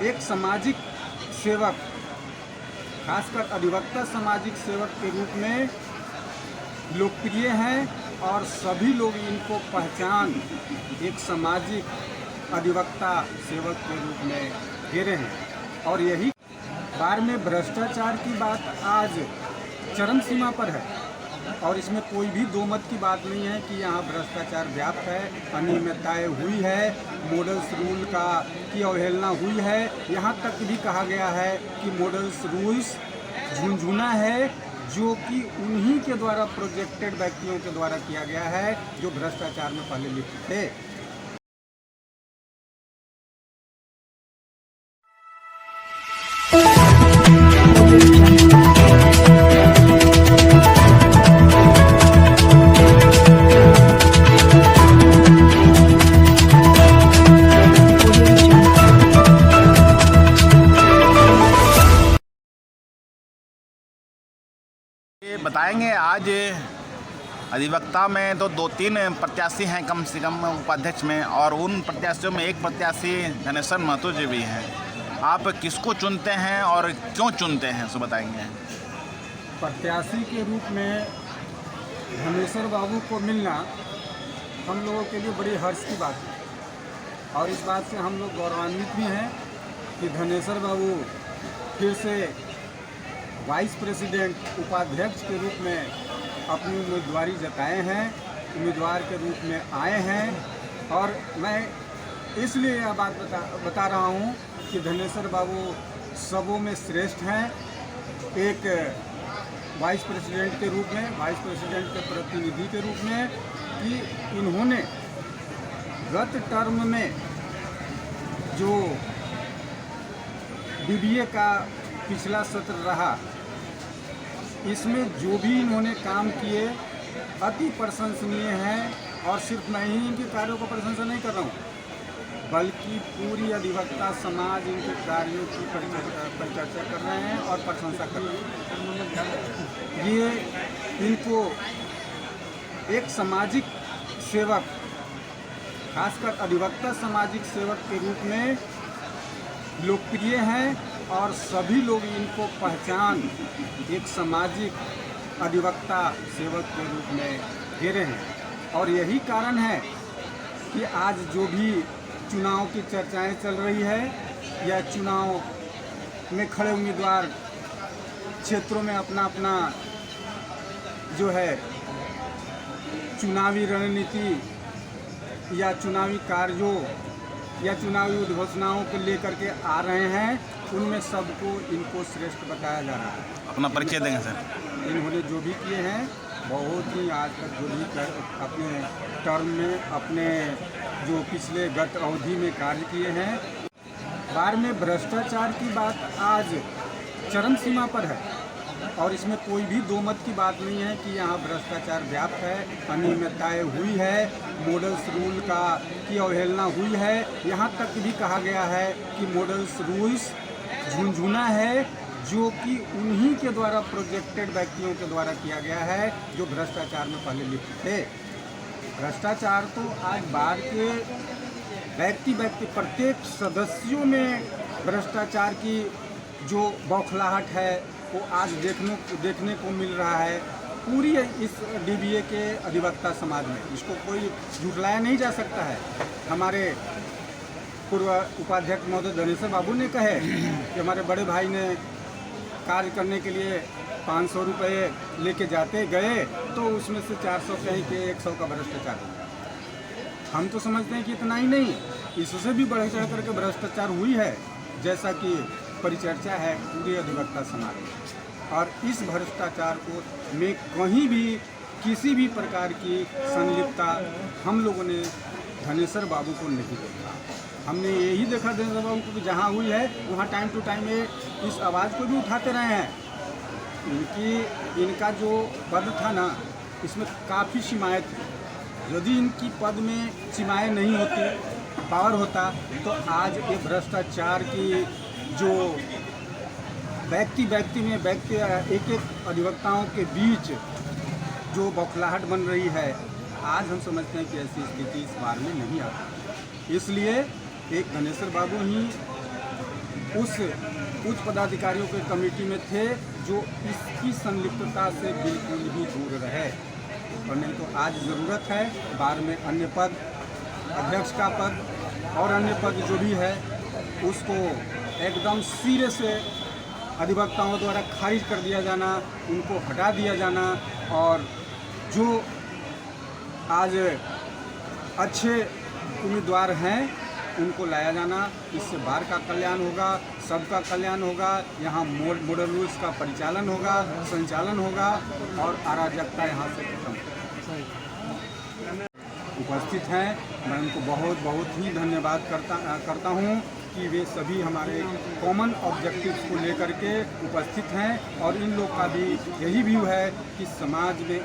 एक सामाजिक सेवक, खासकर अधिवक्ता सामाजिक सेवक के रूप में लोकप्रिय हैं और सभी लोग इनको पहचान एक सामाजिक अधिवक्ता सेवक के रूप में दे रहे हैं। और यही बार में भ्रष्टाचार की बात आज चरम सीमा पर है और इसमें कोई भी दो मत की बात नहीं है कि यहाँ भ्रष्टाचार व्याप्त है, अनियमितताएं हुई है, मॉडल्स रूल की अवहेलना हुई है। यहाँ तक भी कहा गया है कि मॉडल्स रूल्स झुनझुना है जो कि उन्हीं के द्वारा प्रोजेक्टेड व्यक्तियों के द्वारा किया गया है जो भ्रष्टाचार में पहले लिप्त थे। ये बताएंगे आज अधिवक्ता में तो 2-3 प्रत्याशी हैं कम से कम उपाध्यक्ष में, और उन प्रत्याशियों में एक प्रत्याशी धनेश्वर महतो जी भी हैं। आप किसको चुनते हैं और क्यों चुनते हैं, सो बताएंगे। प्रत्याशी के रूप में धनेश्वर बाबू को मिलना हम लोगों के लिए बड़ी हर्ष की बात है और इस बात से हम लोग गौरवान्वित भी हैं कि धनेश्वर बाबू फिर से वाइस प्रेसिडेंट उपाध्यक्ष के रूप में अपनी उम्मीदवारी जताए हैं, उम्मीदवार के रूप में आए हैं। और मैं इसलिए यह बात बता रहा हूँ कि धनेश्वर बाबू सबों में श्रेष्ठ हैं। एक वाइस प्रेसिडेंट के रूप में, वाइस प्रेसिडेंट के प्रतिनिधि के रूप में, कि इन्होंने गत टर्म में जो बीबीए का पिछला सत्र रहा, इसमें जो भी इन्होंने काम किए अति प्रशंसनीय हैं। और सिर्फ मैं ही इनके कार्यों को प्रशंसा नहीं कर रहा हूँ बल्कि पूरी अधिवक्ता समाज इनके कार्यों की परिचर्चा कर रहे हैं और प्रशंसा कर रहे हैं। ये इनको एक सामाजिक सेवक, खासकर अधिवक्ता सामाजिक सेवक के रूप में लोकप्रिय हैं और सभी लोग इनको पहचान एक सामाजिक अधिवक्ता सेवक के रूप में दे रहे हैं। और यही कारण है कि आज जो भी चुनाव की चर्चाएं चल रही है या चुनाव में खड़े उम्मीदवार क्षेत्रों में अपना अपना जो है चुनावी रणनीति या चुनावी कार्यों या चुनावी उद्घोषणाओं को लेकर के आ रहे हैं, उनमें सबको इनको श्रेष्ठ बताया जा रहा है। अपना परिचय देंगे सर। इन्होंने जो भी किए हैं बहुत ही आज तक जो भी अपने टर्म में, अपने जो पिछले गत अवधि में कार्य किए हैं। बार में भ्रष्टाचार की बात आज चरम सीमा पर है और इसमें कोई भी दो मत की बात नहीं है कि यहाँ भ्रष्टाचार व्याप्त है, अनियमितताएं हुई है, मॉडल्स रूल की अवहेलना हुई है। यहाँ तक भी कहा गया है कि मॉडल्स रूल्स झुनझुना है जो कि उन्हीं के द्वारा प्रोजेक्टेड व्यक्तियों के द्वारा किया गया है जो भ्रष्टाचार में पहले लिप्त थे। भ्रष्टाचार तो आज बार के व्यक्ति प्रत्येक सदस्यों में भ्रष्टाचार की जो बौखलाहट है वो आज देखने को मिल रहा है पूरी इस डीबीए के अधिवक्ता समाज में। इसको कोई झुठलाया नहीं जा सकता है। हमारे पूर्व उपाध्यक्ष महोदय धनेश्वर बाबू ने कहे कि हमारे बड़े भाई ने कार्य करने के लिए 500 रुपये लेके जाते गए तो उसमें से 400 कहीं के 100 का भ्रष्टाचार हो गया। हम तो समझते हैं कि इतना ही नहीं, इससे भी बढ़ चढ़ करके भ्रष्टाचार हुई है, जैसा कि परिचर्चा है पूरे अधिवक्ता समाज में। और इस भ्रष्टाचार को में कहीं भी किसी भी प्रकार की संलिप्तता हम लोगों ने धनेश्वर बाबू को नहीं देखा। हमने यही देखा धनेश्वर बाबू को कि जहाँ हुई है वहाँ टाइम टू टाइम ये इस आवाज़ को भी उठाते रहे हैं। इनका जो पद था ना, इसमें काफ़ी सीमाएँ थी। यदि इनकी पद में सीमाएँ नहीं होती, पावर होता, तो आज ये भ्रष्टाचार की जो व्यक्ति में एक अधिवक्ताओं के बीच जो बौखलाहट बन रही है, आज हम समझते हैं कि ऐसी स्थिति इस बार में नहीं आती। इसलिए एक धनेश्वर बाबू ही उस उच्च पदाधिकारियों के कमेटी में थे जो इसकी संलिप्तता से बिल्कुल ही दूर रहे। और नहीं तो आज ज़रूरत है बार में अन्य पद, अध्यक्ष का पद और अन्य पद जो भी है उसको एकदम सिरे से अधिवक्ताओं द्वारा खारिज कर दिया जाना, उनको हटा दिया जाना और जो आज अच्छे उम्मीदवार हैं उनको लाया जाना। इससे बार का कल्याण होगा, सबका कल्याण होगा, यहाँ मॉडल रूल्स का परिचालन होगा, संचालन होगा और अराजकता यहाँ से खत्म उपस्थित हैं। मैं उनको बहुत बहुत ही धन्यवाद करता हूँ कि वे सभी हमारे कॉमन ऑब्जेक्टिव्स को लेकर के उपस्थित हैं और इन लोग का भी यही व्यू है कि समाज में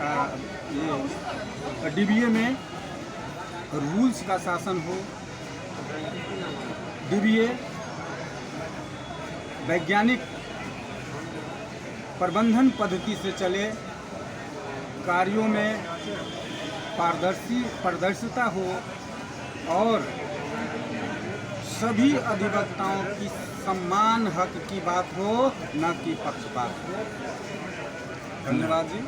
ये डीबीए में रूल्स का शासन हो, डीबीए वैज्ञानिक प्रबंधन पद्धति से चले, कार्यों में पारदर्शिता हो और सभी अधिवक्ताओं की सम्मान हक की बात हो, न कि पक्षपात हो। धन्यवाद जी।